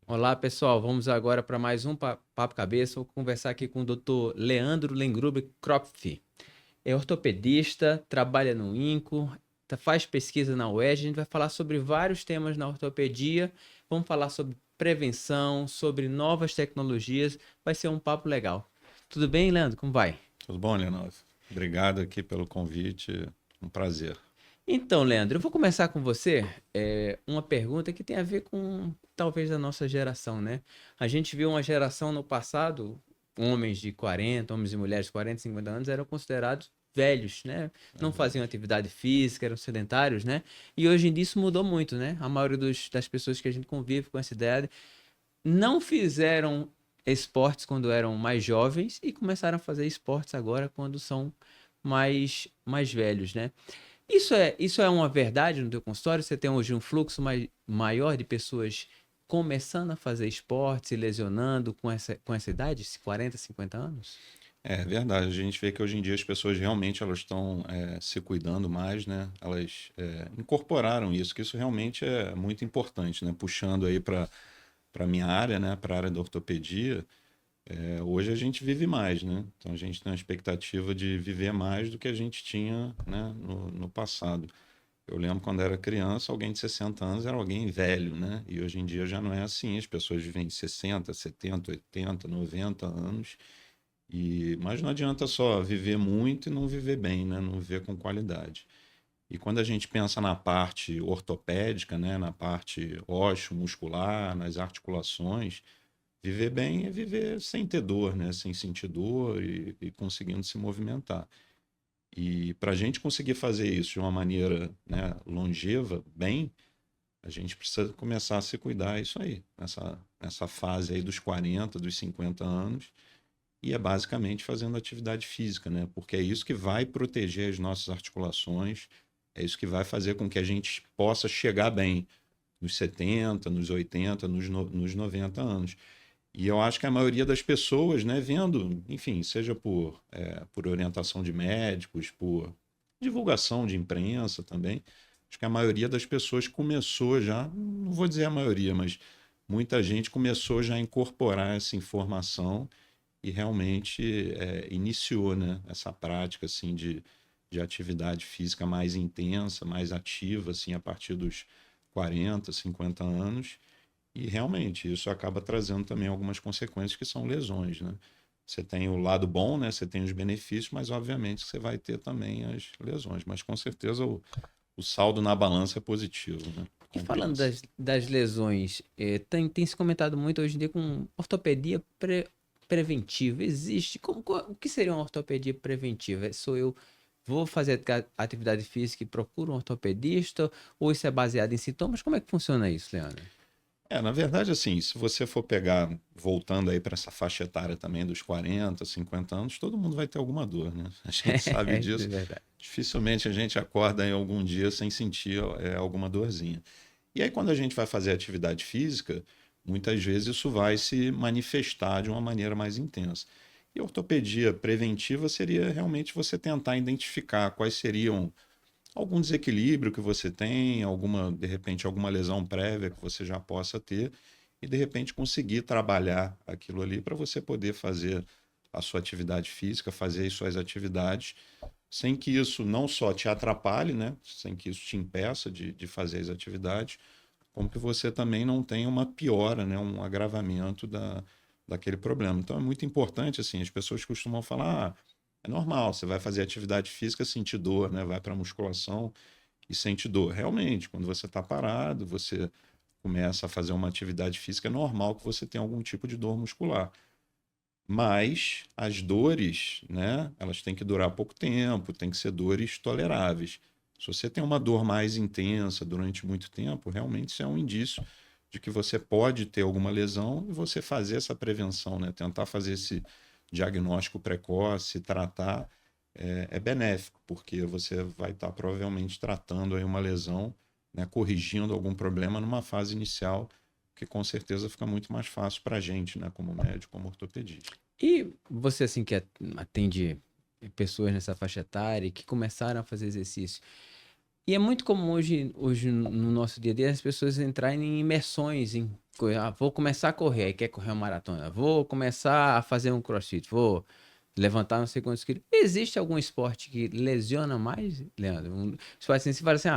Olá, pessoal. Vamos agora para mais um Papo Cabeça. Vou conversar aqui com o Dr. Leandro Lengruber Kropf. É ortopedista, trabalha no INCO, faz pesquisa na UERJ. A gente vai falar sobre vários temas na ortopedia. Vamos falar sobre prevenção, sobre novas tecnologias. Vai ser um papo legal. Tudo bem, Leandro? Como vai? Tudo bom, Leonardo? Obrigado aqui pelo convite. Um prazer. Então, Leandro, eu vou começar com você. Uma pergunta que tem a ver com talvez a nossa geração, né? A gente viu uma geração no passado, homens de 40, homens e mulheres de 40, 50 anos eram considerados velhos, né? Não Verdade. faziam atividade física, eram sedentários, né? E hoje em dia isso mudou muito, né? A maioria das pessoas que a gente convive com essa ideia não fizeram esportes quando eram mais jovens e começaram a fazer esportes agora quando são mais velhos, né? Isso é uma verdade no teu consultório? Você tem hoje um fluxo maior de pessoas começando a fazer esporte, se lesionando com essa idade, 40, 50 anos? É verdade. A gente vê que hoje em dia as pessoas realmente elas estão se cuidando mais, né? Elas incorporaram isso, que isso realmente é muito importante, né? Puxando aí para minha área, né? Para a área da ortopedia. Hoje a gente vive mais, né? Então a gente tem uma expectativa de viver mais do que a gente tinha, né? No passado. Eu lembro quando era criança, alguém de 60 anos era alguém velho, né? E hoje em dia já não é assim. As pessoas vivem 60, 70, 80, 90 anos. Mas não adianta só viver muito e não viver bem, né? Não viver com qualidade. E quando a gente pensa na parte ortopédica, né? Na parte ósseo, muscular, nas articulações, viver bem é viver sem ter dor, né? Sem sentir dor e conseguindo se movimentar. E para a gente conseguir fazer isso de uma maneira, né, longeva, bem, a gente precisa começar a se cuidar, isso aí, nessa fase aí dos 40, dos 50 anos, e é basicamente fazendo atividade física, né? Porque é isso que vai proteger as nossas articulações, é isso que vai fazer com que a gente possa chegar bem nos 70, nos 80, nos 90 anos. E eu acho que a maioria das pessoas, né, vendo, enfim, seja por orientação de médicos, por divulgação de imprensa também, acho que a maioria das pessoas começou já, não vou dizer a maioria, mas muita gente começou já a incorporar essa informação e realmente iniciou, né, essa prática assim de atividade física mais intensa, mais ativa, assim, a partir dos 40, 50 anos. E realmente isso acaba trazendo também algumas consequências que são lesões, né? Você tem o lado bom, né? Você tem os benefícios, mas obviamente você vai ter também as lesões. Mas com certeza o saldo na balança é positivo, né? E falando Compensa. das lesões, tem se comentado muito hoje em dia com ortopedia preventiva. Existe? O que seria uma ortopedia preventiva? Sou eu vou fazer atividade física e procuro um ortopedista? Ou isso é baseado em sintomas? Como é que funciona isso, Leandro? Na verdade, assim, se você for pegar, voltando aí para essa faixa etária também dos 40, 50 anos, todo mundo vai ter alguma dor, né? A gente sabe Isso é disso. verdade. Dificilmente a gente acorda em algum dia sem sentir alguma dorzinha. E aí, quando a gente vai fazer atividade física, muitas vezes isso vai se manifestar de uma maneira mais intensa. E a ortopedia preventiva seria realmente você tentar identificar quais seriam algum desequilíbrio que você tem, de repente, alguma lesão prévia que você já possa ter, e de repente conseguir trabalhar aquilo ali para você poder fazer a sua atividade física, fazer as suas atividades, sem que isso não só te atrapalhe, né? Sem que isso te impeça de fazer as atividades, como que você também não tenha uma piora, né? Um agravamento daquele problema. Então é muito importante, assim, as pessoas costumam falar, é normal, você vai fazer atividade física, sentir dor, né? Vai para musculação e sente dor. Realmente, quando você está parado, você começa a fazer uma atividade física, é normal que você tenha algum tipo de dor muscular. Mas as dores, né, elas têm que durar pouco tempo, têm que ser dores toleráveis. Se você tem uma dor mais intensa durante muito tempo, realmente isso é um indício de que você pode ter alguma lesão e você fazer essa prevenção, né, tentar fazer esse diagnóstico precoce, tratar, é benéfico, porque você vai estar provavelmente tratando aí uma lesão, né, corrigindo algum problema numa fase inicial, que com certeza fica muito mais fácil para a gente, né, como médico, como ortopedista. E você, assim, que atende pessoas nessa faixa etária e que começaram a fazer exercício. E é muito comum hoje no nosso dia a dia as pessoas entrarem em imersões em Vou começar a correr, aí quer correr uma maratona. Vou começar a fazer um crossfit, vou levantar não sei quantos quilos. Existe algum esporte que lesiona mais, Leandro? Esporte assim, você fala assim,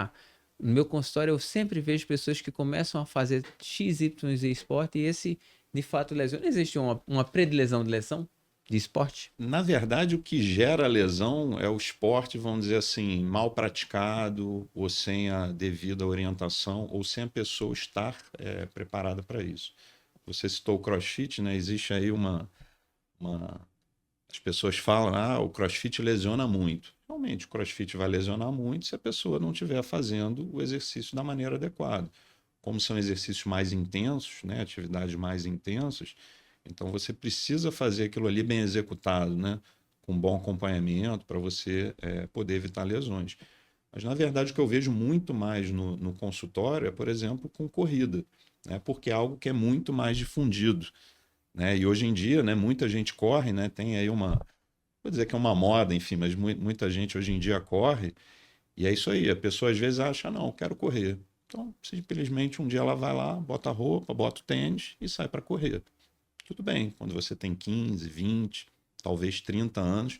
no meu consultório eu sempre vejo pessoas que começam a fazer X, Y, Z esporte e esse, de fato, lesiona. Existe uma predileção de lesão de esporte? Na verdade, o que gera lesão é o esporte, vamos dizer assim, mal praticado, ou sem a devida orientação, ou sem a pessoa estar preparada para isso. Você citou o CrossFit, né? Existe aí uma... As pessoas falam, o CrossFit lesiona muito. Realmente, o CrossFit vai lesionar muito se a pessoa não estiver fazendo o exercício da maneira adequada. Como são exercícios mais intensos, né? Atividades mais intensas, então você precisa fazer aquilo ali bem executado, né? Com bom acompanhamento para você poder evitar lesões. Mas, na verdade, o que eu vejo muito mais no consultório é, por exemplo, com corrida, né? Porque é algo que é muito mais difundido, né? E hoje em dia, né, muita gente corre, né? Tem aí vou dizer que é uma moda, enfim, mas muita gente hoje em dia corre, e é isso aí. A pessoa às vezes acha, não, eu quero correr. Então, simplesmente um dia ela vai lá, bota a roupa, bota o tênis e sai para correr. Tudo bem, quando você tem 15, 20, talvez 30 anos,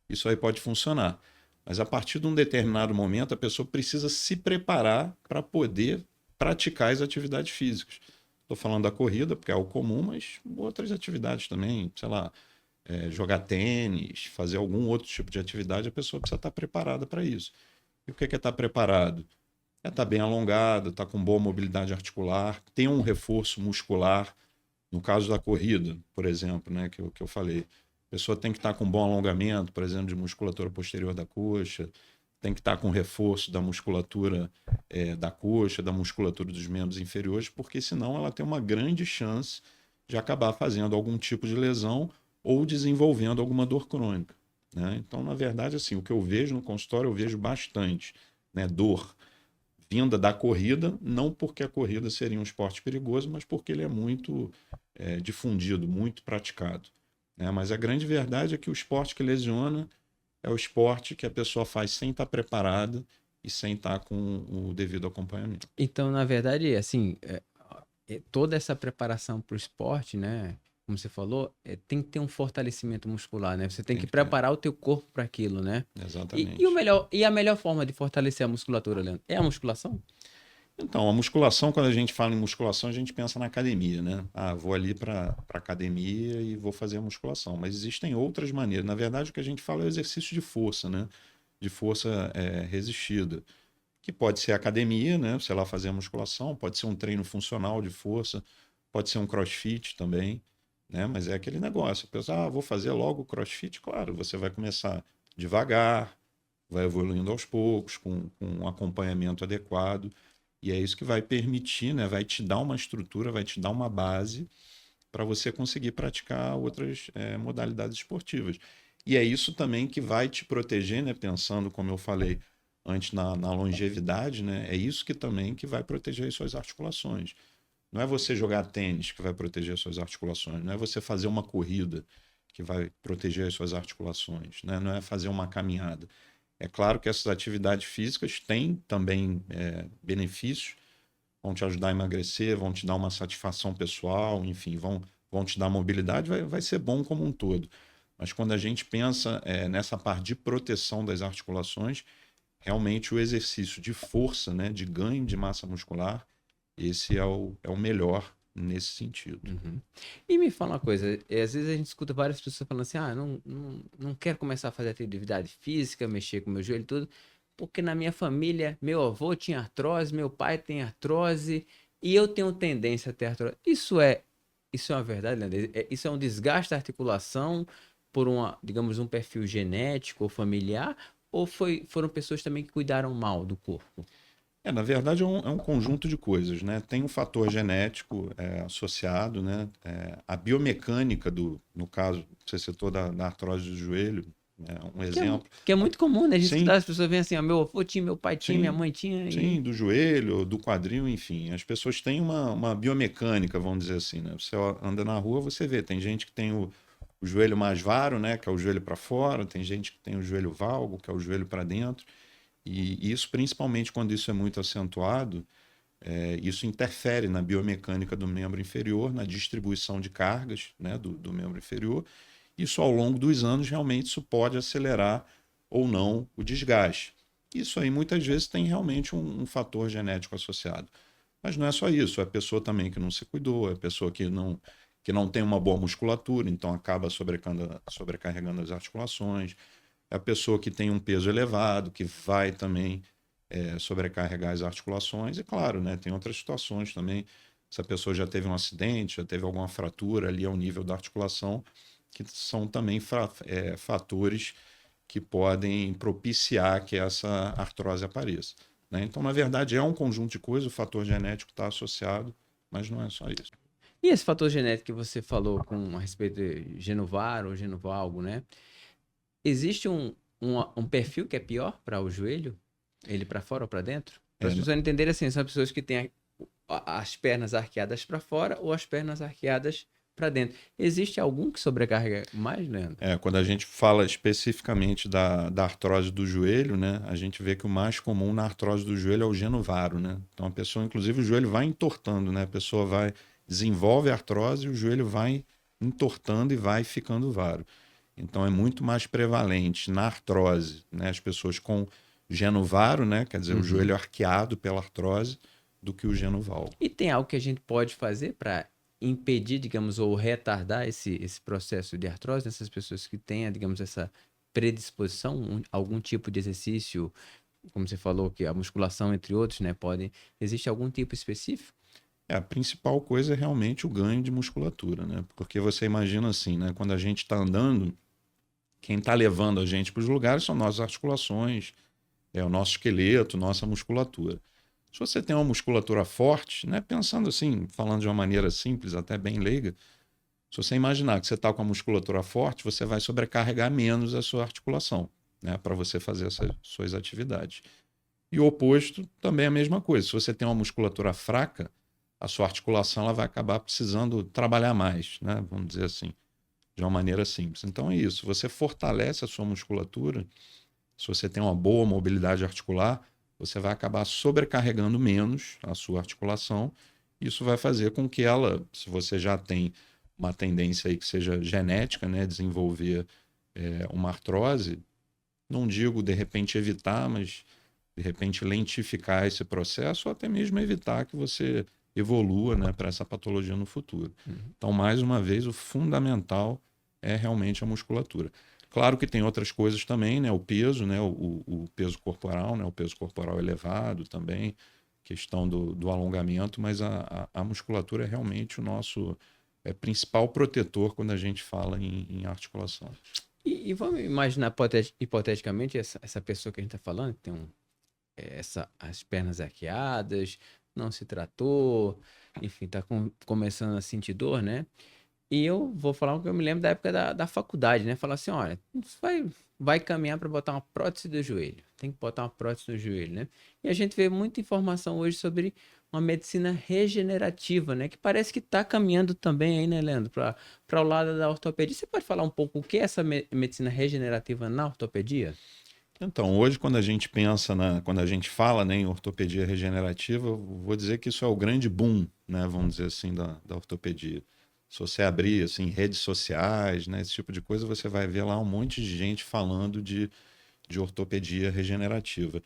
isso aí pode funcionar. Mas a partir de um determinado momento, a pessoa precisa se preparar para poder praticar as atividades físicas. Estou falando da corrida, porque é algo comum, mas outras atividades também, sei lá, jogar tênis, fazer algum outro tipo de atividade, a pessoa precisa estar preparada para isso. E o que é estar preparado? É estar bem alongado, estar com boa mobilidade articular, ter um reforço muscular. No caso da corrida, por exemplo, né, que eu falei, a pessoa tem que estar com bom alongamento, por exemplo, de musculatura posterior da coxa, tem que estar com reforço da musculatura da coxa, da musculatura dos membros inferiores, porque senão ela tem uma grande chance de acabar fazendo algum tipo de lesão ou desenvolvendo alguma dor crônica, né? Então, na verdade, assim, o que eu vejo no consultório, eu vejo bastante, né, dor vinda da corrida, não porque a corrida seria um esporte perigoso, mas porque ele é muito difundido, muito praticado, né? Mas a grande verdade é que o esporte que lesiona é o esporte que a pessoa faz sem estar preparada e sem estar com o devido acompanhamento. Então, na verdade, assim, toda essa preparação para o esporte, né? Como você falou, tem que ter um fortalecimento muscular, né? Você tem Tem que que ter. preparar o teu corpo para aquilo, né? Exatamente. E a melhor forma de fortalecer a musculatura, Leandro, é a musculação? Então, a musculação, quando a gente fala em musculação, a gente pensa na academia, né? Vou ali para academia e vou fazer a musculação. Mas existem outras maneiras. Na verdade, o que a gente fala é o exercício de força, né? De força resistida. Que pode ser academia, né? Sei lá, fazer a musculação, pode ser um treino funcional de força, pode ser um crossfit também, né? Mas é aquele negócio. A pessoa, vou fazer logo o crossfit. Claro, você vai começar devagar, vai evoluindo aos poucos, com um acompanhamento adequado. E é isso que vai permitir, né? Vai te dar uma estrutura, vai te dar uma base para você conseguir praticar outras modalidades esportivas. E é isso também que vai te proteger, né? Pensando, como eu falei antes, na longevidade, né? É isso que também que vai proteger as suas articulações. Não é você jogar tênis que vai proteger as suas articulações, não é você fazer uma corrida que vai proteger as suas articulações, né? Não é fazer uma caminhada. É claro que essas atividades físicas têm também benefícios, vão te ajudar a emagrecer, vão te dar uma satisfação pessoal, enfim, vão te dar mobilidade, vai ser bom como um todo. Mas quando a gente pensa nessa parte de proteção das articulações, realmente o exercício de força, né, de ganho de massa muscular, esse é o melhor nesse sentido. Uhum. E me fala uma coisa, às vezes a gente escuta várias pessoas falando assim, não quero começar a fazer atividade física, mexer com meu joelho e tudo, porque na minha família, meu avô tinha artrose, meu pai tem artrose, e eu tenho tendência a ter artrose. Isso é uma verdade, Leandro? Isso é um desgaste da articulação por digamos, um perfil genético ou familiar, ou foram pessoas também que cuidaram mal do corpo? Na verdade é um conjunto de coisas, né? Tem um fator genético associado, né? A biomecânica no caso, você citou da artrose do joelho, um exemplo. Que é muito comum, né? A gente Sim, escutar as pessoas vêm assim, meu avô tinha, meu pai tinha, minha sim, mãe tinha. sim, do joelho, do quadril, enfim. As pessoas têm uma biomecânica, vamos dizer assim, né? Você anda na rua, você vê, tem gente que tem o joelho mais varo, né? Que é o joelho para fora, tem gente que tem o joelho valgo, que é o joelho para dentro. E isso, principalmente quando isso é muito acentuado, Isso interfere na biomecânica do membro inferior, na distribuição de cargas, né, do membro inferior. Isso, ao longo dos anos, realmente isso pode acelerar ou não o desgaste. Isso aí, muitas vezes, tem realmente um fator genético associado. Mas não é só isso, é a pessoa também que não se cuidou, é a pessoa que não tem uma boa musculatura, então acaba sobrecarregando as articulações, é a pessoa que tem um peso elevado, que vai também sobrecarregar as articulações, e claro, né, tem outras situações também, se a pessoa já teve um acidente, já teve alguma fratura ali ao nível da articulação, que são também fatores que podem propiciar que essa artrose apareça, né? Então, na verdade, é um conjunto de coisas, o fator genético está associado, mas não é só isso. E esse fator genético que você falou a respeito de Genovar ou Genovalgo, né? Existe um perfil que é pior para o joelho? Ele para fora ou para dentro? Para as pessoas entenderem assim, são pessoas que têm as pernas arqueadas para fora ou as pernas arqueadas para dentro. Existe algum que sobrecarrega mais, Leandro? Quando a gente fala especificamente da artrose do joelho, né, a gente vê que o mais comum na artrose do joelho é o genovaro, né? Então a pessoa, inclusive, o joelho vai entortando, né? A pessoa desenvolve a artrose e o joelho vai entortando e vai ficando varo. Então é muito mais prevalente na artrose, né, as pessoas com genovaro, né, quer dizer, o joelho arqueado pela artrose, do que o genovalgo. E tem algo que a gente pode fazer para impedir, digamos, ou retardar esse processo de artrose nessas pessoas que têm, digamos, essa predisposição, algum tipo de exercício, como você falou, que a musculação, entre outros, né, podem... Existe algum tipo específico? A principal coisa é realmente o ganho de musculatura, né? Porque você imagina assim, né? Quando a gente está andando, quem está levando a gente para os lugares são nossas articulações, o nosso esqueleto, nossa musculatura. Se você tem uma musculatura forte, né? Pensando assim, falando de uma maneira simples, até bem leiga, se você imaginar que você está com a musculatura forte, você vai sobrecarregar menos a sua articulação, né? Para você fazer essas suas atividades. E o oposto também é a mesma coisa. Se você tem uma musculatura fraca, a sua articulação ela vai acabar precisando trabalhar mais, né? Vamos dizer assim, de uma maneira simples. Então é isso, você fortalece a sua musculatura, se você tem uma boa mobilidade articular, você vai acabar sobrecarregando menos a sua articulação. Isso vai fazer com que ela, se você já tem uma tendência aí que seja genética, né, desenvolver uma artrose, não digo de repente evitar, mas de repente lentificar esse processo ou até mesmo evitar que você evolua, né, para essa patologia no futuro. Então, mais uma vez, o fundamental é realmente a musculatura. Claro que tem outras coisas também, né, o peso, né, o peso corporal, né, o peso corporal elevado também, questão do alongamento, mas a musculatura é realmente o nosso principal protetor quando a gente fala em articulação. E vamos imaginar hipoteticamente essa pessoa que a gente está falando, que tem as pernas arqueadas, não se tratou, enfim, está começando a sentir dor, né? E eu vou falar o que eu me lembro da época da faculdade, né? Falar assim, olha, vai caminhar para botar uma prótese do joelho. Tem que botar uma prótese no joelho, né? E a gente vê muita informação hoje sobre uma medicina regenerativa, né? Que parece que está caminhando também aí, né, Leandro? Para o lado da ortopedia. Você pode falar um pouco o que é essa medicina regenerativa na ortopedia? Então, hoje, quando a gente quando a gente fala, né, em ortopedia regenerativa, eu vou dizer que isso é o grande boom, né, vamos dizer assim, da ortopedia. Se você abrir assim, redes sociais, né, esse tipo de coisa, você vai ver lá um monte de gente falando de ortopedia regenerativa.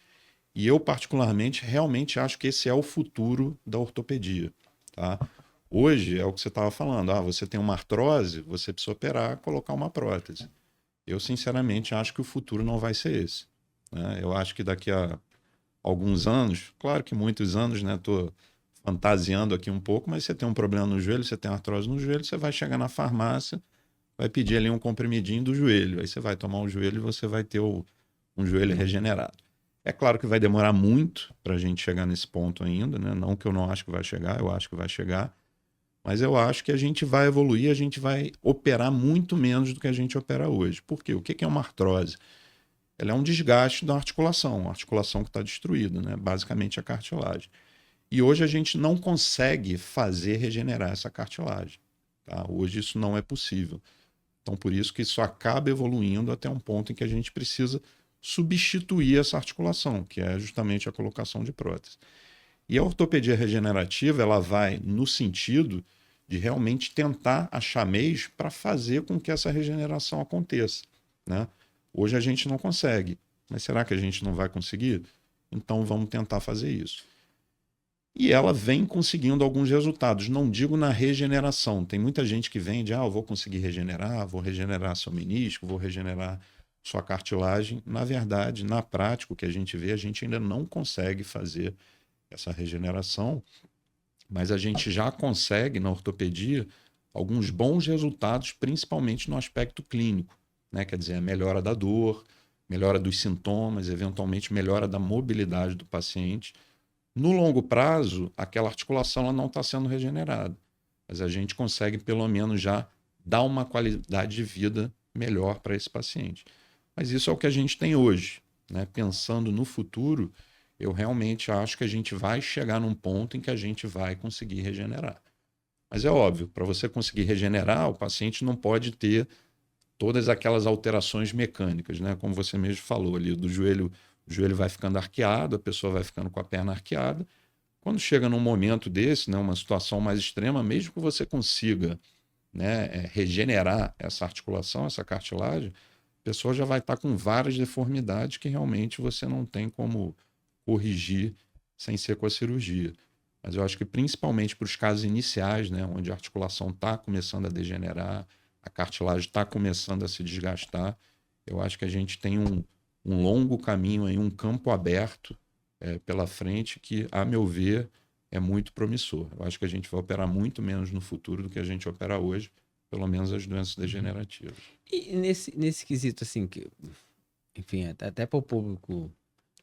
E eu, particularmente, realmente acho que esse é o futuro da ortopedia. Tá? Hoje é o que você estava falando. Você tem uma artrose, você precisa operar, colocar uma prótese. Eu, sinceramente, acho que o futuro não vai ser esse. Né? Eu acho que daqui a alguns anos, claro que muitos anos, né? Estou fantasiando aqui um pouco, mas você tem um problema no joelho, você tem artrose no joelho, você vai chegar na farmácia, vai pedir ali um comprimidinho do joelho. Aí você vai tomar o joelho e você vai ter um joelho regenerado. É claro que vai demorar muito para a gente chegar nesse ponto ainda, né? Não que eu não acho que vai chegar, eu acho que vai chegar. Mas eu acho que a gente vai evoluir, a gente vai operar muito menos do que a gente opera hoje. Por quê? O que é uma artrose? Ela é um desgaste da articulação, uma articulação que está destruída, né? Basicamente a cartilagem. E hoje a gente não consegue fazer regenerar essa cartilagem. Tá? Hoje isso não é possível. Então por isso que isso acaba evoluindo até um ponto em que a gente precisa substituir essa articulação, que é justamente a colocação de prótese. E a ortopedia regenerativa, ela vai no sentido de realmente tentar achar meios para fazer com que essa regeneração aconteça, né? Hoje a gente não consegue, mas será que a gente não vai conseguir? Então vamos tentar fazer isso. E ela vem conseguindo alguns resultados, não digo na regeneração. Tem muita gente que vende, eu vou conseguir regenerar, vou regenerar seu menisco, vou regenerar sua cartilagem. Na verdade, na prática, o que a gente vê, a gente ainda não consegue fazer essa regeneração, mas a gente já consegue, na ortopedia, alguns bons resultados, principalmente no aspecto clínico, né? Quer dizer, a melhora da dor, melhora dos sintomas, eventualmente melhora da mobilidade do paciente. No longo prazo, aquela articulação ela não está sendo regenerada, mas a gente consegue pelo menos já dar uma qualidade de vida melhor para esse paciente. Mas isso é o que a gente tem hoje, né? Pensando no futuro, eu realmente acho que a gente vai chegar num ponto em que a gente vai conseguir regenerar. Mas é óbvio, para você conseguir regenerar, o paciente não pode ter todas aquelas alterações mecânicas, né? Como você mesmo falou ali, do joelho, o joelho vai ficando arqueado, a pessoa vai ficando com a perna arqueada. Quando chega num momento desse, né, uma situação mais extrema, mesmo que você consiga, né, regenerar essa articulação, essa cartilagem, a pessoa já vai estar com várias deformidades que realmente você não tem como corrigir sem ser com a cirurgia. Mas eu acho que principalmente para os casos iniciais, né, onde a articulação está começando a degenerar, a cartilagem está começando a se desgastar, eu acho que a gente tem um longo caminho, aí, um campo aberto pela frente que, a meu ver, é muito promissor. Eu acho que a gente vai operar muito menos no futuro do que a gente opera hoje, pelo menos as doenças degenerativas. E nesse quesito, assim, que, enfim, até para o público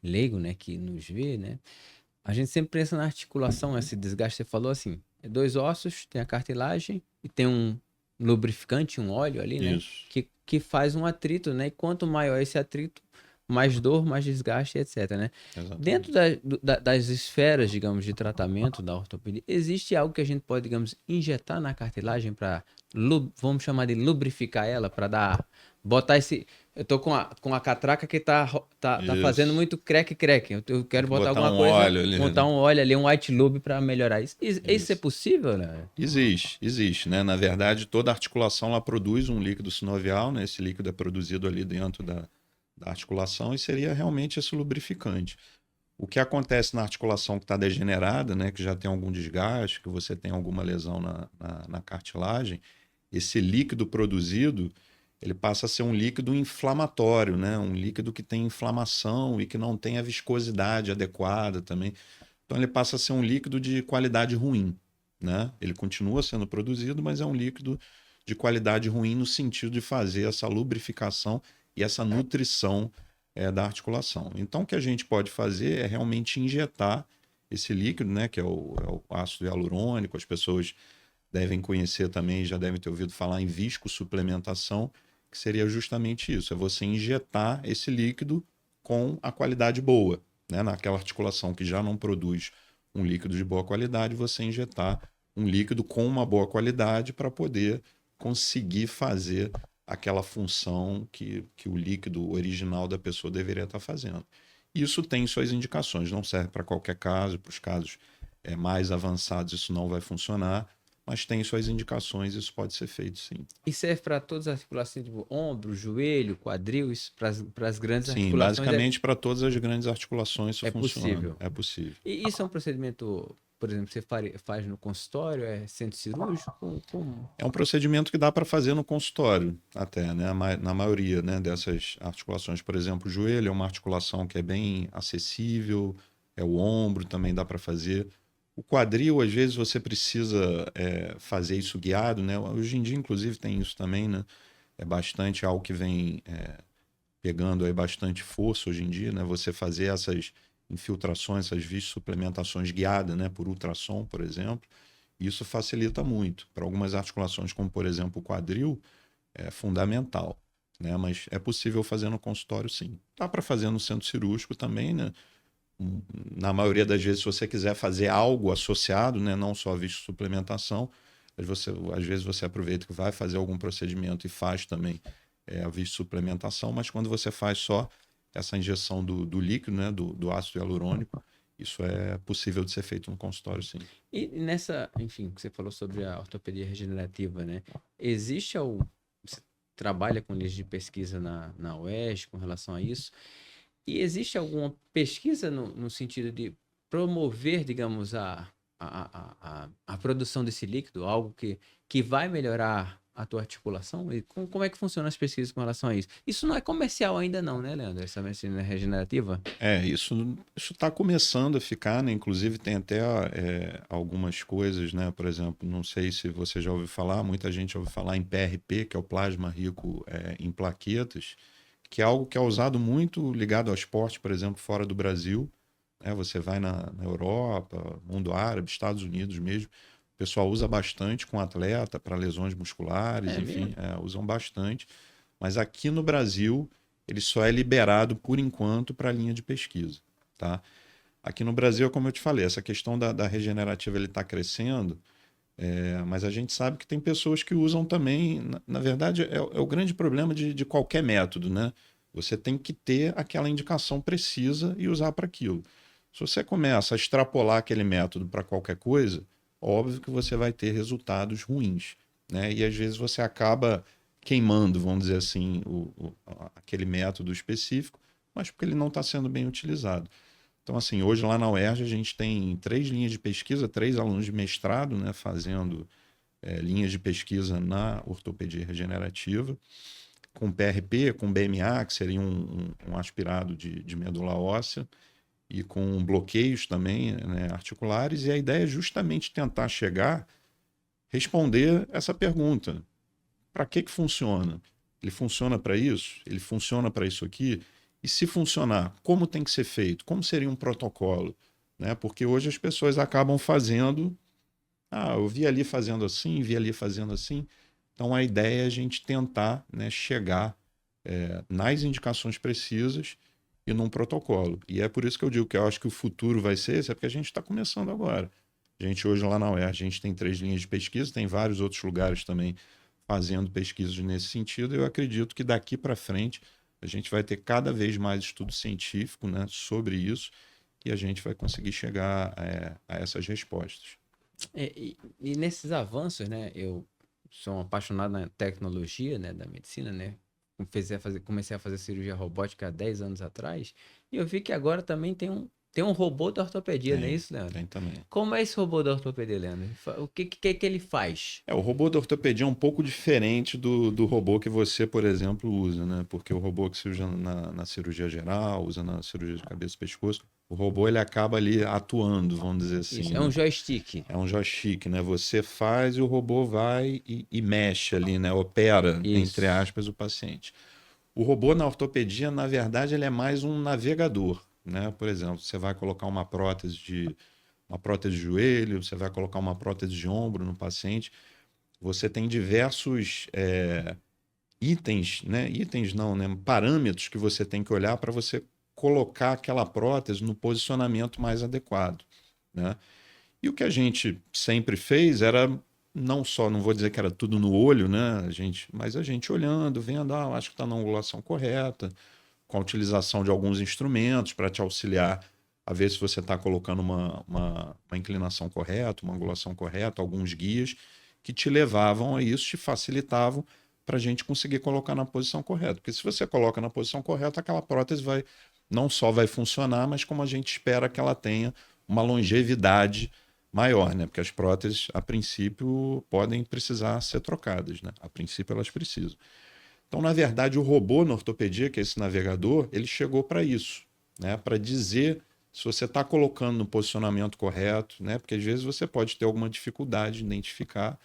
leigo, né, que nos vê, né, a gente sempre pensa na articulação, esse desgaste, você falou assim, é 2 ossos, tem a cartilagem e tem um lubrificante, um óleo ali, né, Isso. que faz um atrito, né, e quanto maior esse atrito, mais dor, mais desgaste, etc, né? Exatamente. Dentro das esferas, digamos, de tratamento da ortopedia, existe algo que a gente pode, digamos, injetar na cartilagem para, vamos chamar de lubrificar ela, para botar esse... Eu tô com a catraca que tá fazendo muito creque-creque. Eu quero botar alguma coisa, óleo ali, montar né? um óleo ali, um white lube para melhorar isso. Isso é possível, né? Existe, né? Na verdade, toda articulação ela produz um líquido sinovial, né? Esse líquido é produzido ali dentro da articulação e seria realmente esse lubrificante. O que acontece na articulação que está degenerada, né? Que já tem algum desgaste, que você tem alguma lesão na cartilagem, esse líquido produzido ele passa a ser um líquido inflamatório, né? Um líquido que tem inflamação e que não tem a viscosidade adequada também. Então ele passa a ser um líquido de qualidade ruim, né? Ele continua sendo produzido, mas é um líquido de qualidade ruim no sentido de fazer essa lubrificação e essa nutrição da articulação. Então o que a gente pode fazer é realmente injetar esse líquido, né? Que é o ácido hialurônico. As pessoas devem conhecer também, já devem ter ouvido falar em viscosuplementação, que seria justamente isso, é você injetar esse líquido com a qualidade boa, né? Naquela articulação que já não produz um líquido de boa qualidade, você injetar um líquido com uma boa qualidade para poder conseguir fazer aquela função que o líquido original da pessoa deveria estar fazendo. Isso tem suas indicações, não serve para qualquer caso, para os casos mais avançados isso não vai funcionar, mas tem suas indicações, isso pode ser feito sim. E serve para todas as articulações, tipo ombro, joelho, quadril, para as grandes Sim, articulações? basicamente para todas as grandes articulações isso funciona. Possível. É possível. E isso é um procedimento, por exemplo, você faz no consultório, é centro cirúrgico? Como? É um procedimento que dá para fazer no consultório até, né? Na maioria, né, dessas articulações. Por exemplo, o joelho é uma articulação que é bem acessível, é o ombro também dá para fazer. O quadril, às vezes, você precisa fazer isso guiado, né? Hoje em dia, inclusive, tem isso também, né? É bastante algo que vem pegando aí bastante força hoje em dia, né? Você fazer essas infiltrações, essas suplementações guiadas, né? Por ultrassom, por exemplo. Isso facilita muito. Para algumas articulações, como, por exemplo, o quadril, é fundamental, né? Mas é possível fazer no consultório, sim. Dá para fazer no centro cirúrgico também, né? Na maioria das vezes, se você quiser fazer algo associado, né, não só a viscosuplementação, às vezes você aproveita que vai fazer algum procedimento e faz também a viscosuplementação, mas quando você faz só essa injeção do líquido, né, do ácido hialurônico, Isso é possível de ser feito no consultório, sim. E nessa, enfim, que você falou sobre a ortopedia regenerativa, né? Existe algum. Você trabalha com linhas de pesquisa na UERJ com relação a isso? E existe alguma pesquisa no sentido de promover, digamos, a produção desse líquido, algo que vai melhorar a tua articulação? E como é que funcionam as pesquisas com relação a isso? Isso não é comercial ainda não, né, Leandro? Essa medicina regenerativa? Isso está começando a ficar, né? Inclusive tem até algumas coisas, né? Por exemplo, não sei se você já ouviu falar, muita gente ouve falar em PRP, que é o plasma rico em plaquetas, que é algo que é usado muito ligado ao esporte, por exemplo, fora do Brasil, né? Você vai na Europa, mundo árabe, Estados Unidos mesmo, o pessoal usa bastante com atleta para lesões musculares, É enfim, mesmo? usam bastante. Mas aqui no Brasil, ele só é liberado por enquanto para a linha de pesquisa, tá? Aqui no Brasil, como eu te falei, essa questão da regenerativa ele está crescendo, mas a gente sabe que tem pessoas que usam também. Na verdade, é o grande problema de qualquer método, né? Você tem que ter aquela indicação precisa e usar para aquilo. Se você começa a extrapolar aquele método para qualquer coisa, óbvio que você vai ter resultados ruins, né? E às vezes você acaba queimando, vamos dizer assim, aquele método específico, mas porque ele não está sendo bem utilizado. Então, assim, hoje lá na UERJ a gente tem 3 linhas de pesquisa, 3 alunos de mestrado, né, fazendo linhas de pesquisa na ortopedia regenerativa, com PRP, com BMA, que seria um aspirado de medula óssea, e com bloqueios também, né, articulares, e a ideia é justamente tentar responder essa pergunta. Para que funciona? Ele funciona para isso? Ele funciona para isso aqui? E se funcionar, como tem que ser feito? Como seria um protocolo? Né? Porque hoje as pessoas acabam fazendo. Ah, eu vi ali fazendo assim, vi ali fazendo assim. Então a ideia é a gente tentar, né, chegar nas indicações precisas e num protocolo. E é por isso que eu digo que eu acho que o futuro vai ser esse, é porque a gente está começando agora. A gente hoje lá na UERJ, a gente tem 3 linhas de pesquisa, tem vários outros lugares também fazendo pesquisas nesse sentido. Eu acredito que daqui para frente a gente vai ter cada vez mais estudo científico, né, sobre isso e a gente vai conseguir chegar a essas respostas. E nesses avanços, né? Eu sou um apaixonado na tecnologia, né, da medicina, né? Comecei a fazer cirurgia robótica há 10 anos atrás e eu vi que agora também tem um robô da ortopedia, não é Tem, isso, Leandro? tem também. Como é esse robô da ortopedia, Leandro? O que ele faz? O robô da ortopedia é um pouco diferente do robô que você, por exemplo, usa, né? Porque o robô que se usa na cirurgia geral, usa na cirurgia de cabeça e pescoço, o robô ele acaba ali atuando, vamos dizer Isso, assim, é né? um joystick. É um joystick, né? Você faz e o robô vai e mexe ali, né? Opera, entre Isso. aspas, o paciente. O robô na ortopedia, na verdade, ele é mais um navegador, né? Por exemplo, você vai colocar uma prótese de joelho, você vai colocar uma prótese de ombro no paciente. Você tem diversos itens, né? Itens não, né? Parâmetros que você tem que olhar para você colocar aquela prótese no posicionamento mais adequado, né? E o que a gente sempre fez era não só, não vou dizer que era tudo no olho, né? Mas a gente olhando, vendo, acho que está na angulação correta, com a utilização de alguns instrumentos para te auxiliar a ver se você está colocando uma inclinação correta, uma angulação correta, alguns guias que te levavam a isso, te facilitavam para a gente conseguir colocar na posição correta. Porque se você coloca na posição correta, aquela prótese não só vai funcionar, mas como a gente espera que ela tenha uma longevidade maior, né? Porque as próteses, a princípio, podem precisar ser trocadas, né? A princípio, elas precisam. Então, na verdade, o robô na ortopedia, que é esse navegador, ele chegou para isso, né? Para dizer se você está colocando no posicionamento correto, né? Porque às vezes você pode ter alguma dificuldade de identificar.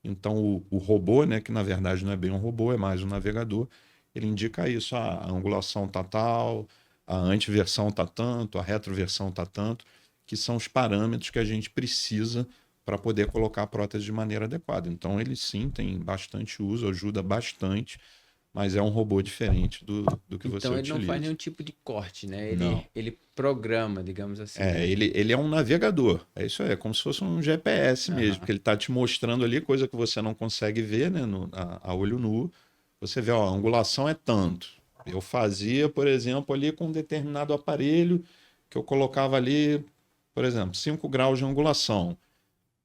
Então, o robô, né? Que na verdade não é bem um robô, é mais um navegador, ele indica isso: a angulação está tal, a antiversão está tanto, a retroversão está tanto, que são os parâmetros que a gente precisa para poder colocar a prótese de maneira adequada. Então, ele sim tem bastante uso, ajuda bastante, mas é um robô diferente do que você Então ele não faz utiliza. nenhum tipo de corte, né? Ele, Não. ele programa, digamos assim, né? Ele é um navegador. É isso aí, é como se fosse um GPS mesmo, Aham. porque ele está te mostrando ali coisa que você não consegue ver, né, a olho nu. Você vê, ó, a angulação é tanto. Eu fazia, por exemplo, ali com um determinado aparelho que eu colocava ali por exemplo, 5 graus de angulação.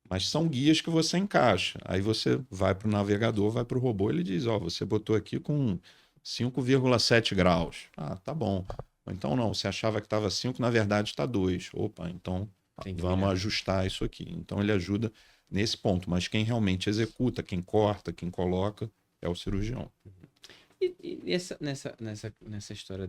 Mas são guias que você encaixa. Aí você vai para o navegador, vai para o robô, ele diz, ó, você botou aqui com 5,7 graus. Ah, tá bom. Ou então não, você achava que estava 5, na verdade está 2. Opa, então Tem que vamos virar. ajustar isso aqui. Então ele ajuda nesse ponto. Mas quem realmente executa, quem corta, quem coloca, é o cirurgião. E nessa história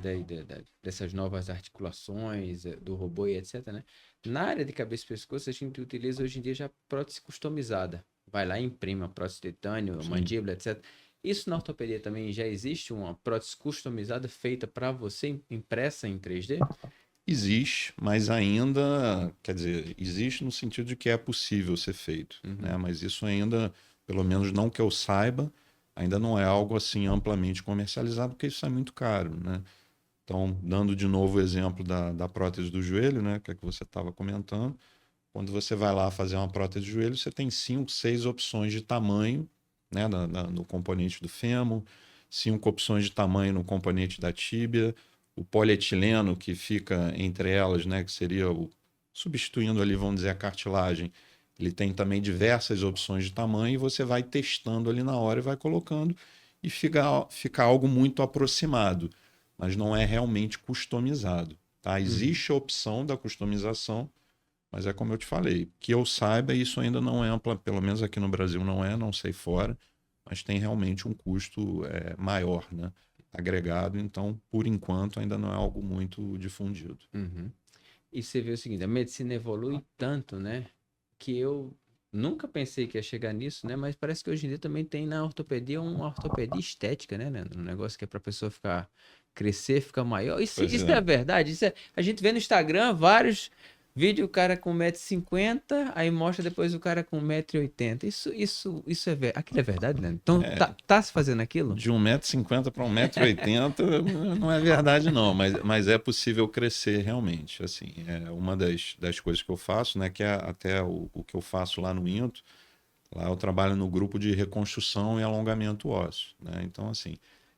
dessas novas articulações, do robô e etc, né? Na área de cabeça e pescoço, a gente utiliza hoje em dia já prótese customizada. Vai lá e imprime a prótese de titânio, Sim. mandíbula, etc. Isso na ortopedia também já existe uma prótese customizada feita para você, impressa em 3D? Existe, mas ainda, quer dizer, existe no sentido de que é possível ser feito, né? Mas isso ainda, pelo menos não que eu saiba, ainda não é algo assim amplamente comercializado, porque isso é muito caro, né? Então, dando de novo o exemplo da prótese do joelho, né? Que é que você estava comentando, quando você vai lá fazer uma prótese de joelho, você tem 5, 6 opções de tamanho, né? No componente do fêmur, 5 opções de tamanho no componente da tíbia, o polietileno que fica entre elas, né? Que seria substituindo ali, vamos dizer, a cartilagem. Ele tem também diversas opções de tamanho e você vai testando ali na hora e vai colocando e fica algo muito aproximado, mas não é realmente customizado, tá? Existe a opção da customização, mas é como eu te falei, que eu saiba, isso ainda não é ampla, pelo menos aqui no Brasil não é, não sei fora, mas tem realmente um custo maior, né? Agregado, então, por enquanto, ainda não é algo muito difundido. Uhum. E você vê o seguinte, a medicina evolui tanto, né? Que eu nunca pensei que ia chegar nisso, né? Mas parece que hoje em dia também tem na ortopedia uma ortopedia estética, né? Um negócio que é pra pessoa crescer, ficar maior. Isso, Pois isso é. é verdade. A gente vê no Instagram vários vídeos, o cara com 1,50 m, aí mostra depois o cara com 1,80 m. Isso é verdade. Aquilo é verdade, né? Então tá se fazendo aquilo? De 1,50 m para 1,80 m não é verdade, não, mas é possível crescer realmente. Assim, é uma das coisas que eu faço, né? Que é até o que eu faço lá no INTO. Lá eu trabalho no grupo de reconstrução e alongamento ósseo, né? Então, assim,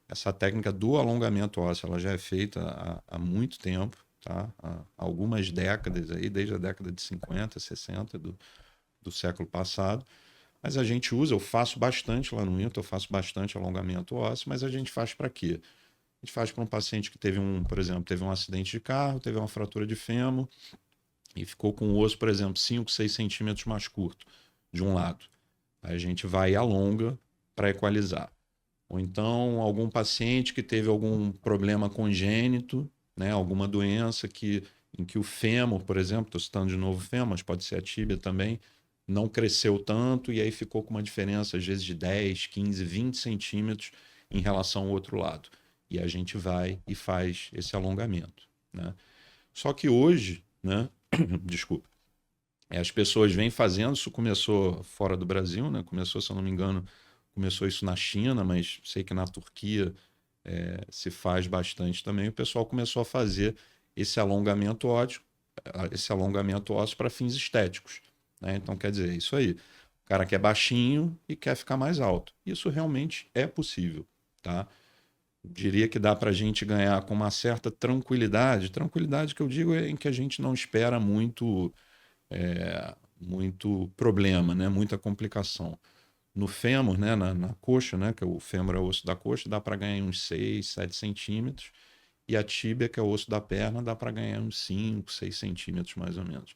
essa técnica do alongamento ósseo, ela já é feita há muito tempo, tá? Há algumas décadas aí, desde a década de 50, 60 do século passado. Mas a gente usa, eu faço bastante lá no INTO, eu faço bastante alongamento ósseo, mas a gente faz para quê? A gente faz para um paciente que teve por exemplo, teve um acidente de carro, teve uma fratura de fêmur e ficou com o osso, por exemplo, 5, 6 centímetros mais curto de um lado. Aí a gente vai e alonga para equalizar. Ou então algum paciente que teve algum problema congênito, né, alguma doença em que o fêmur, por exemplo, estou citando de novo o fêmur, mas pode ser a tíbia também, não cresceu tanto e aí ficou com uma diferença às vezes de 10, 15, 20 centímetros em relação ao outro lado. E a gente vai e faz esse alongamento, né? Só que hoje, né, desculpa, as pessoas vêm fazendo, isso começou fora do Brasil, né? Começou, se eu não me engano, começou isso na China, mas sei que na Turquia se faz bastante também. O pessoal começou a fazer esse alongamento ósseo para fins estéticos, né? Então, quer dizer, isso aí. O cara que é baixinho e quer ficar mais alto. Isso realmente é possível, tá? Diria que dá para a gente ganhar com uma certa tranquilidade. Tranquilidade que eu digo é em que a gente não espera muito problema, né? Muita complicação. No fêmur, né? Na coxa, né? Que o fêmur é o osso da coxa, dá para ganhar uns 6, 7 centímetros. E a tíbia, que é o osso da perna, dá para ganhar uns 5, 6 centímetros mais ou menos.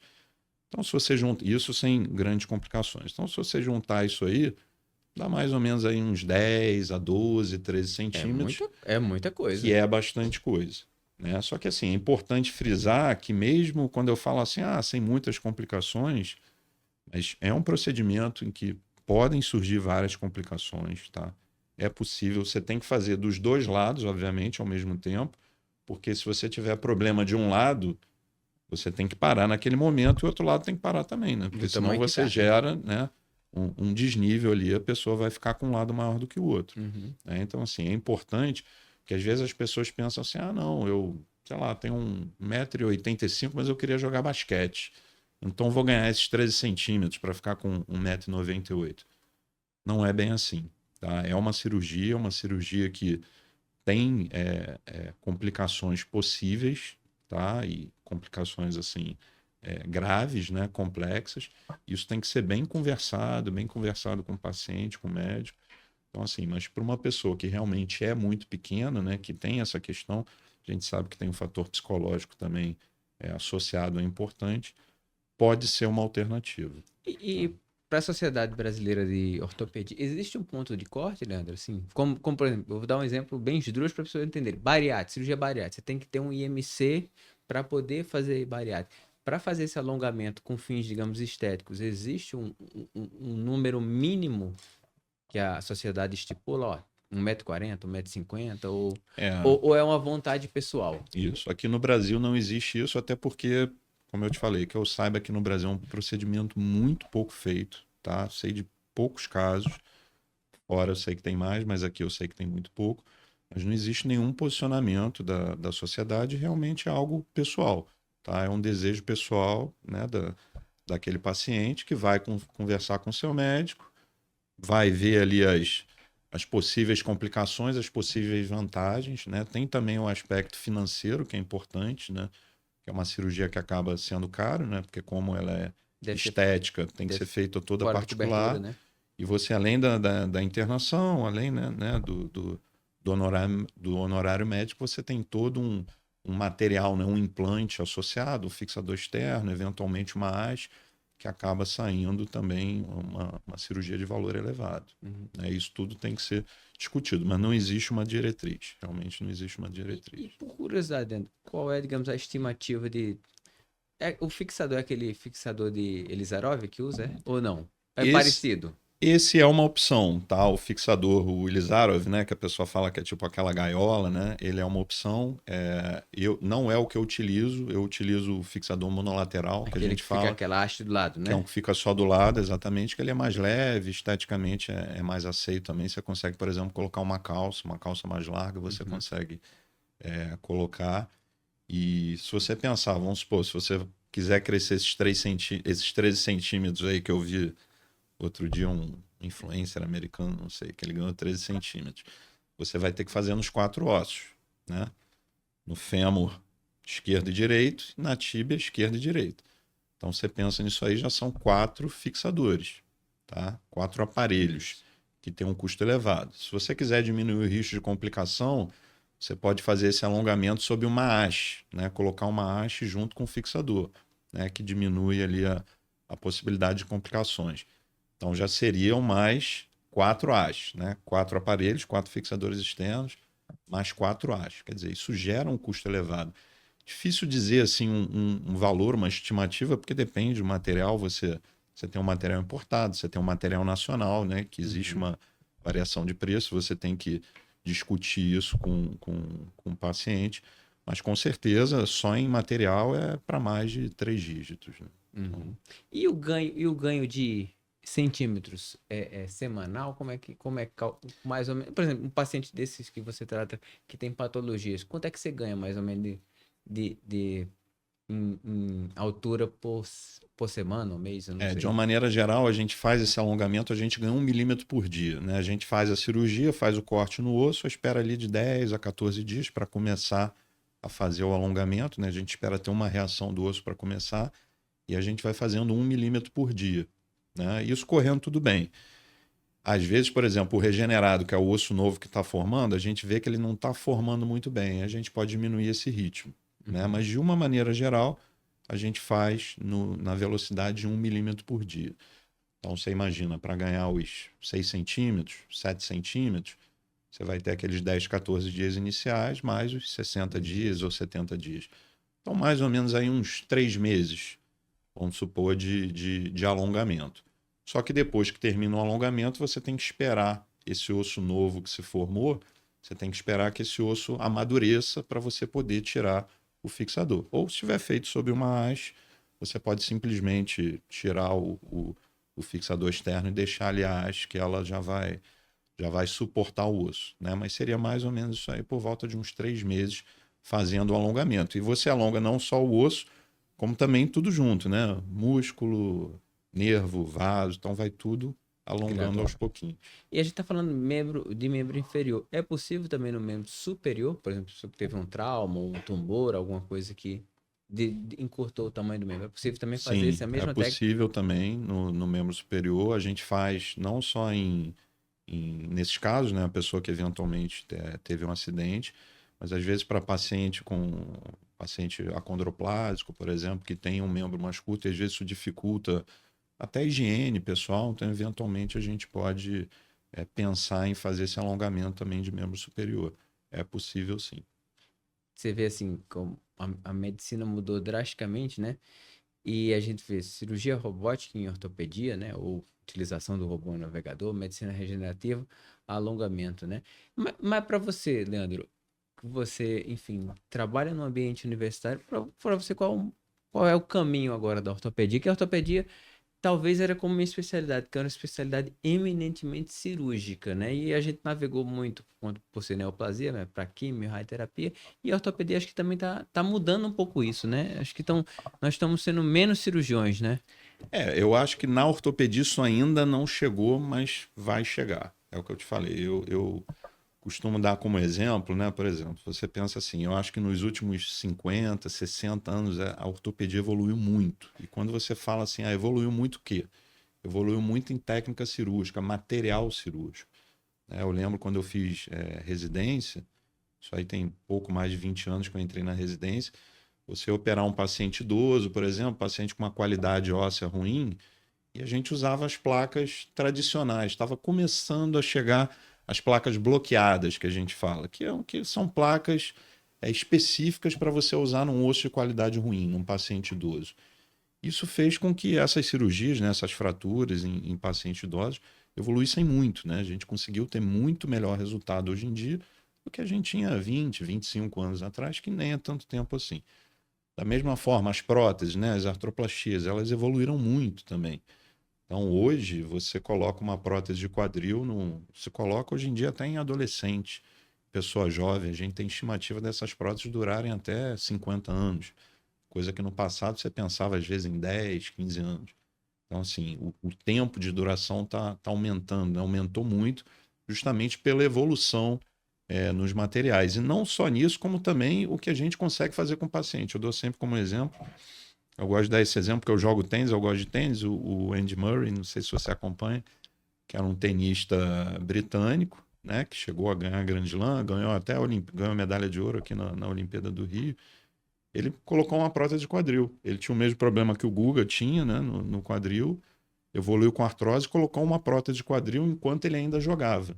Então, se você junta isso sem grandes complicações. Então, se você juntar isso aí, dá mais ou menos aí uns 10 a 12, 13 centímetros, É muita que coisa. é bastante coisa, né? Só que assim, é importante frisar que mesmo quando eu falo assim, sem muitas complicações, mas é um procedimento em que podem surgir várias complicações, tá? É possível, você tem que fazer dos dois lados, obviamente, ao mesmo tempo, porque se você tiver problema de um lado, você tem que parar naquele momento e o outro lado tem que parar também, né? Porque Do senão tamanho que você tá. gera, né, um desnível ali, a pessoa vai ficar com um lado maior do que o outro, Uhum. né? Então, assim, é importante que às vezes as pessoas pensam assim, não, eu, sei lá, tenho 1,85 m, mas eu queria jogar basquete. Então vou ganhar esses 13 centímetros para ficar com 1,98 m. Não é bem assim, tá? É uma cirurgia que tem complicações possíveis, tá? E complicações assim graves, né, complexas. Isso tem que ser bem conversado com o paciente, com o médico. Então, assim, mas para uma pessoa que realmente é muito pequena, né, que tem essa questão, a gente sabe que tem um fator psicológico também associado, é importante, pode ser uma alternativa. E para a Sociedade Brasileira de Ortopedia, existe um ponto de corte, Leandro? Assim, como, por exemplo, eu vou dar um exemplo bem esdrúxulo para as pessoas entenderem. Bariátrica, cirurgia bariátrica. Você tem que ter um IMC para poder fazer bariátrica. Para fazer esse alongamento com fins, digamos, estéticos, existe um número mínimo que a sociedade estipula, ó, 1,40 m, 1,50 m, ou é uma vontade pessoal? Isso. Aqui no Brasil não existe isso, até porque, como eu te falei, que eu saiba que no Brasil é um procedimento muito pouco feito, tá? Sei de poucos casos. Fora eu sei que tem mais, mas aqui eu sei que tem muito pouco. Mas não existe nenhum posicionamento da sociedade, realmente é algo pessoal, tá? É um desejo pessoal, né, daquele paciente que vai conversar com o seu médico, vai ver ali as possíveis complicações, as possíveis vantagens, né? Tem também o aspecto financeiro, que é importante, né? Que é uma cirurgia que acaba sendo caro, né? Porque como ela é estética, tem que ser feita toda particular. Né? E você, além da internação, além, né, do honorário médico, você tem todo um material, né, um implante associado, um fixador externo, eventualmente uma haste, que acaba saindo também uma cirurgia de valor elevado. Uhum. Né? Isso tudo tem que ser discutido, mas não existe uma diretriz. Realmente não existe uma diretriz. E por curiosidade, Leandro, qual é, digamos, a estimativa de... o fixador é aquele fixador de Elizarov que usa, ou não? É parecido? Esse é uma opção, tá? O fixador, o Ilizarov, né? Que a pessoa fala que é tipo aquela gaiola, né? Ele é uma opção. Não é o que eu utilizo o fixador monolateral, que a gente fala. Fica aquela haste do lado, né? Que é um que fica só do lado, exatamente, que ele é mais leve, esteticamente é mais aceito também. Você consegue, por exemplo, colocar uma calça mais larga, você consegue colocar. E se você pensar, vamos supor, se você quiser crescer esses 13 centímetros aí que eu vi outro dia, um influencer americano, não sei, que ele ganhou 13 centímetros. Você vai ter que fazer nos 4 ossos, né? No fêmur esquerdo e direito, e na tíbia esquerda e direita. Então você pensa nisso aí, já são 4 fixadores, tá? 4 aparelhos que tem um custo elevado. Se você quiser diminuir o risco de complicação, você pode fazer esse alongamento sob uma haste, né? Colocar uma haste junto com o fixador, né? Que diminui ali a possibilidade de complicações. Então já seriam mais 4 hastes, né? 4 aparelhos, 4 fixadores externos, mais 4 hastes. Quer dizer, isso gera um custo elevado. Difícil dizer assim um valor, uma estimativa, porque depende do material. Você tem um material importado, você tem um material nacional, né? Que existe uma variação de preço, você tem que discutir isso com o paciente. Mas com certeza, só em material é para mais de 3 dígitos. Né? Uhum. E o ganho de centímetros é semanal? Como é mais ou menos? Por exemplo, um paciente desses que você trata que tem patologias, quanto é que você ganha mais ou menos em altura por semana ou mês? Eu não sei. De uma maneira geral, a gente faz esse alongamento, a gente ganha 1 milímetro por dia. Né? A gente faz a cirurgia, faz o corte no osso, espera ali de 10 a 14 dias para começar a fazer o alongamento. Né? A gente espera ter uma reação do osso para começar e a gente vai fazendo 1 milímetro por dia. Né? Isso correndo tudo bem. Às vezes, por exemplo, o regenerado, que é o osso novo que está formando, a gente vê que ele não está formando muito bem. A gente pode diminuir esse ritmo. Né? Mas, de uma maneira geral, a gente faz na velocidade de 1 milímetro por dia. Então, você imagina, para ganhar os 6 centímetros, 7 centímetros, você vai ter aqueles 10, 14 dias iniciais, mais os 60 dias ou 70 dias. Então, mais ou menos aí uns 3 meses, vamos supor, de alongamento. Só que depois que termina o alongamento, você tem que esperar esse osso novo que se formou, você tem que esperar que esse osso amadureça para você poder tirar o fixador. Ou se estiver feito sobre uma haste, você pode simplesmente tirar o fixador externo e deixar ali a haste que ela já vai suportar o osso. Né? Mas seria mais ou menos isso aí por volta de uns 3 meses fazendo o alongamento. E você alonga não só o osso, como também tudo junto, né? Músculo, nervo, vaso, então vai tudo alongando aos pouquinhos. E a gente está falando de membro inferior. É possível também no membro superior, por exemplo, se teve um trauma, um tumor, alguma coisa que encurtou o tamanho do membro. É possível também fazer Sim, essa é mesma técnica? possível também no membro superior. A gente faz não só nesses casos, né, a pessoa que eventualmente teve um acidente, mas às vezes para paciente acondroplásico, por exemplo, que tem um membro mais curto, e às vezes isso dificulta até a higiene pessoal, então eventualmente a gente pode pensar em fazer esse alongamento também de membro superior. É possível sim. Você vê assim, como a medicina mudou drasticamente, né? E a gente vê cirurgia robótica em ortopedia, né? Ou utilização do robô navegador, medicina regenerativa, alongamento, né? Mas para você, Leandro, que você, enfim, trabalha no ambiente universitário, para você qual é o caminho agora da ortopedia? Que a ortopedia talvez era como minha especialidade, que era uma especialidade eminentemente cirúrgica, né? E a gente navegou muito por ser neoplasia, né? Para quimio, radioterapia, e a ortopedia acho que também tá mudando um pouco isso, né? Acho que nós estamos sendo menos cirurgiões, né? Eu acho que na ortopedia isso ainda não chegou, mas vai chegar. É o que eu te falei. Eu costumo dar como exemplo, né? Por exemplo, você pensa assim, eu acho que nos últimos 50, 60 anos a ortopedia evoluiu muito. E quando você fala assim, evoluiu muito o quê? Evoluiu muito em técnica cirúrgica, material cirúrgico. Né? Eu lembro quando eu fiz residência, isso aí tem pouco mais de 20 anos que eu entrei na residência, você operar um paciente idoso, por exemplo, paciente com uma qualidade óssea ruim, e a gente usava as placas tradicionais. Estava começando a chegar as placas bloqueadas, que a gente fala, que são placas específicas para você usar num osso de qualidade ruim, num paciente idoso. Isso fez com que essas cirurgias, né, essas fraturas em pacientes idosos, evoluíssem muito. Né? A gente conseguiu ter muito melhor resultado hoje em dia do que a gente tinha 20, 25 anos atrás, que nem é tanto tempo assim. Da mesma forma, as próteses, né, as artroplastias, elas evoluíram muito também. Então, hoje, você coloca uma prótese de quadril, se coloca hoje em dia até em adolescente, pessoa jovem, a gente tem estimativa dessas próteses durarem até 50 anos, coisa que no passado você pensava às vezes em 10, 15 anos. Então, assim, o tempo de duração tá aumentando, né? Aumentou muito, justamente pela evolução nos materiais. E não só nisso, como também o que a gente consegue fazer com o paciente. Eu dou sempre como exemplo, eu gosto de dar esse exemplo, porque eu jogo tênis, eu gosto de tênis, o Andy Murray, não sei se você acompanha, que era um tenista britânico, né, que chegou a ganhar a Grand Slam, ganhou até ganhou a medalha de ouro aqui na Olimpíada do Rio. Ele colocou uma prótese de quadril. Ele tinha o mesmo problema que o Guga tinha, né, no quadril, evoluiu com artrose e colocou uma prótese de quadril enquanto ele ainda jogava.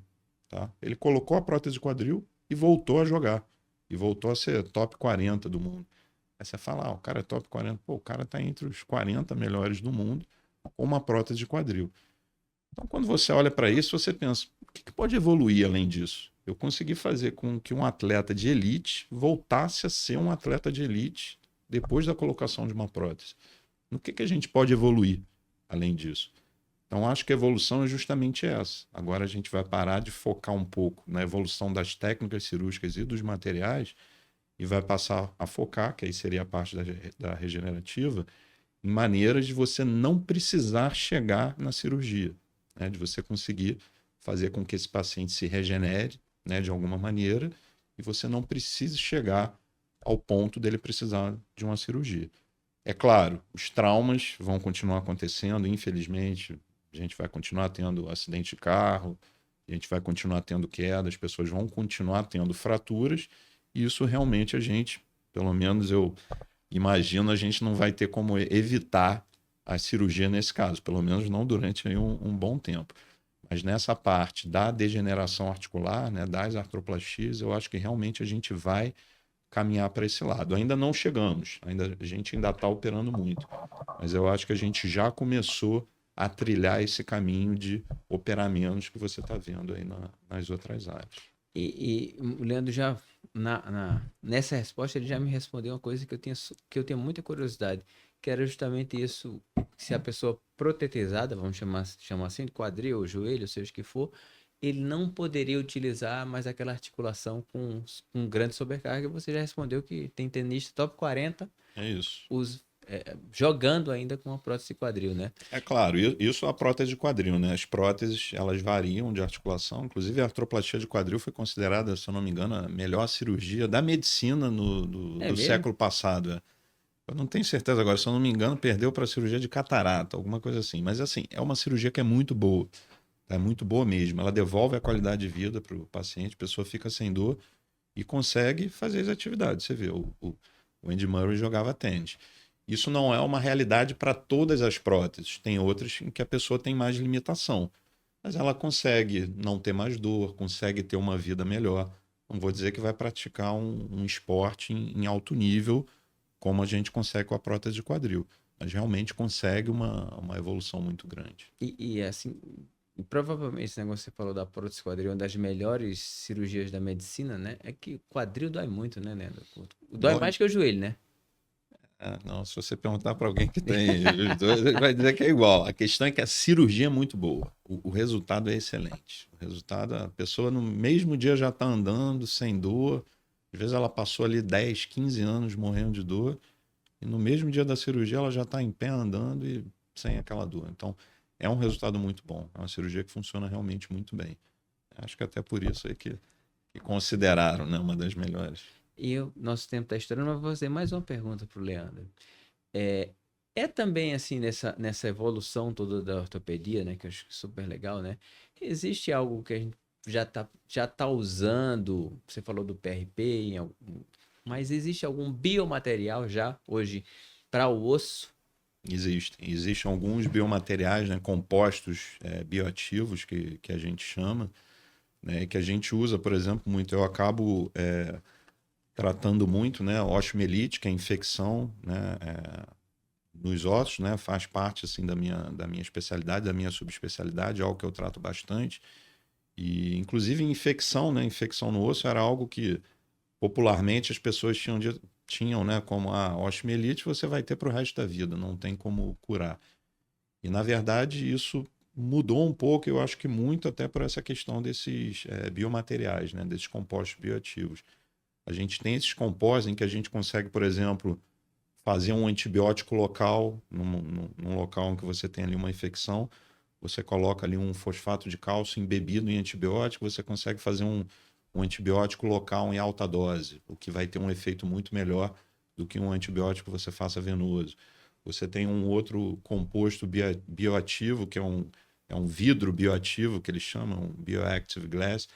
Tá? Ele colocou a prótese de quadril e voltou a jogar. E voltou a ser top 40 do mundo. Aí você fala, o cara é top 40. Pô, o cara está entre os 40 melhores do mundo com uma prótese de quadril. Então, quando você olha para isso, você pensa, o que pode evoluir além disso? Eu consegui fazer com que um atleta de elite voltasse a ser um atleta de elite depois da colocação de uma prótese. No que a gente pode evoluir além disso? Então, acho que a evolução é justamente essa. Agora a gente vai parar de focar um pouco na evolução das técnicas cirúrgicas e dos materiais e vai passar a focar, que aí seria a parte da regenerativa, em maneiras de você não precisar chegar na cirurgia, né? De você conseguir fazer com que esse paciente se regenere, né, de alguma maneira, e você não precise chegar ao ponto dele precisar de uma cirurgia. É claro, os traumas vão continuar acontecendo, infelizmente, a gente vai continuar tendo acidente de carro, a gente vai continuar tendo queda, as pessoas vão continuar tendo fraturas, e isso realmente a gente, pelo menos eu imagino, a gente não vai ter como evitar a cirurgia nesse caso, pelo menos não durante um bom tempo. Mas nessa parte da degeneração articular, né, das artroplastias, eu acho que realmente a gente vai caminhar para esse lado. Ainda não chegamos, a gente ainda está operando muito, mas eu acho que a gente já começou a trilhar esse caminho de operar menos que você está vendo aí nas outras áreas. E o Leandro já, nessa resposta, ele já me respondeu uma coisa que eu tenho muita curiosidade, que era justamente isso, se a pessoa protetizada, vamos chamar assim, de quadril, joelho, seja o que for, ele não poderia utilizar mais aquela articulação com grande sobrecarga. Você já respondeu que tem tenista top 40 É isso. jogando ainda com a prótese de quadril, né? É claro, isso é a prótese de quadril, né? As próteses, elas variam de articulação. Inclusive, a artroplastia de quadril foi considerada, se eu não me engano, a melhor cirurgia da medicina É do mesmo? século passado. Eu não tenho certeza agora, se eu não me engano, perdeu para cirurgia de catarata, alguma coisa assim. Mas assim, é uma cirurgia que é muito boa. É muito boa mesmo. Ela devolve a qualidade de vida para o paciente, a pessoa fica sem dor e consegue fazer as atividades. Você vê, o Andy Murray jogava tênis. Isso não é uma realidade para todas as próteses. Tem outras em que a pessoa tem mais limitação. Mas ela consegue não ter mais dor, consegue ter uma vida melhor. Não vou dizer que vai praticar um esporte em alto nível, como a gente consegue com a prótese de quadril. Mas realmente consegue uma evolução muito grande. E assim, provavelmente esse negócio que você falou da prótese quadril, uma das melhores cirurgias da medicina, né? É que o quadril dói muito, né, Leandro? Dói Dói. mais que o joelho, né? Não, se você perguntar para alguém que tem os dois, ele vai dizer que é igual. A questão é que a cirurgia é muito boa. O resultado é excelente. O resultado, a pessoa no mesmo dia já está andando, sem dor. Às vezes ela passou ali 10, 15 anos morrendo de dor. E no mesmo dia da cirurgia ela já está em pé andando e sem aquela dor. Então, é um resultado muito bom. É uma cirurgia que funciona realmente muito bem. Acho que até por isso aí que consideraram, né, uma das melhores. E o nosso tempo está estourando, mas vou fazer mais uma pergunta para o Leandro. É, é também assim, nessa evolução toda da ortopedia, né? Que eu acho super legal, né? Existe algo que a gente já tá usando, você falou do PRP, mas existe algum biomaterial já hoje para o osso? Existem alguns biomateriais, né, compostos bioativos que a gente chama, né, que a gente usa, por exemplo, muito. Eu acabo tratando muito, né, osteomielite, que é infecção, né, nos ossos, né, faz parte assim da minha especialidade, da minha subespecialidade, é algo que eu trato bastante. E inclusive infecção, né, infecção no osso era algo que popularmente as pessoas tinham, né, como a osteomielite você vai ter para o resto da vida, não tem como curar. E na verdade isso mudou um pouco, eu acho que muito até por essa questão desses biomateriais, né, desses compostos bioativos. A gente tem esses compostos em que a gente consegue, por exemplo, fazer um antibiótico local, num local em que você tem ali uma infecção, você coloca ali um fosfato de cálcio embebido em antibiótico, você consegue fazer um antibiótico local em alta dose, o que vai ter um efeito muito melhor do que um antibiótico que você faça venoso. Você tem um outro composto bioativo, que é um vidro bioativo, que eles chamam, bioactive glass,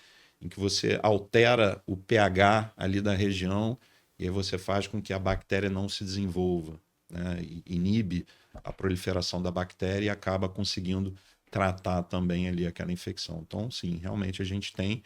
em que você altera o pH ali da região e aí você faz com que a bactéria não se desenvolva, né? Inibe a proliferação da bactéria e acaba conseguindo tratar também ali aquela infecção. Então, sim, realmente a gente tem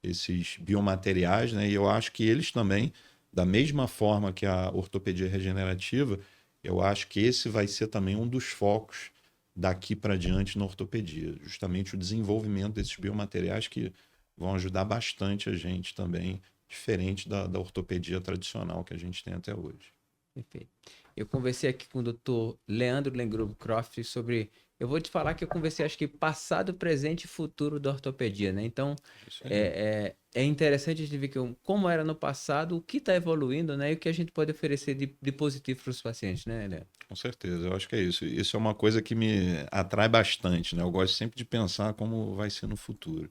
esses biomateriais, né? E eu acho que eles também, da mesma forma que a ortopedia regenerativa, eu acho que esse vai ser também um dos focos daqui para diante na ortopedia, justamente o desenvolvimento desses biomateriais que vão ajudar bastante a gente também, diferente da ortopedia tradicional que a gente tem até hoje. Perfeito. Eu conversei aqui com o Dr. Leandro Lengrove Croft sobre. Eu vou te falar que eu conversei, acho que passado, presente e futuro da ortopedia, né? Então, Isso aí. é interessante a gente ver como era no passado, o que está evoluindo, né? E o que a gente pode oferecer de positivo para os pacientes, né, Leandro? Com certeza, eu acho que é isso. Isso é uma coisa que me atrai bastante, né? Eu gosto sempre de pensar como vai ser no futuro.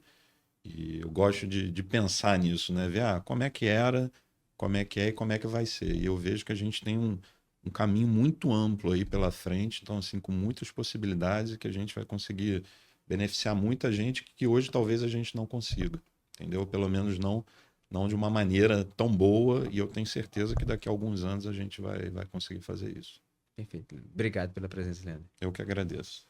E eu gosto de pensar nisso, né? Ver como é que era, como é que é e como é que vai ser. E eu vejo que a gente tem um caminho muito amplo aí pela frente, então, assim, com muitas possibilidades que a gente vai conseguir beneficiar muita gente que hoje talvez a gente não consiga, entendeu? Pelo menos não de uma maneira tão boa, e eu tenho certeza que daqui a alguns anos a gente vai conseguir fazer isso. Perfeito. Obrigado pela presença, Leandro. Eu que agradeço.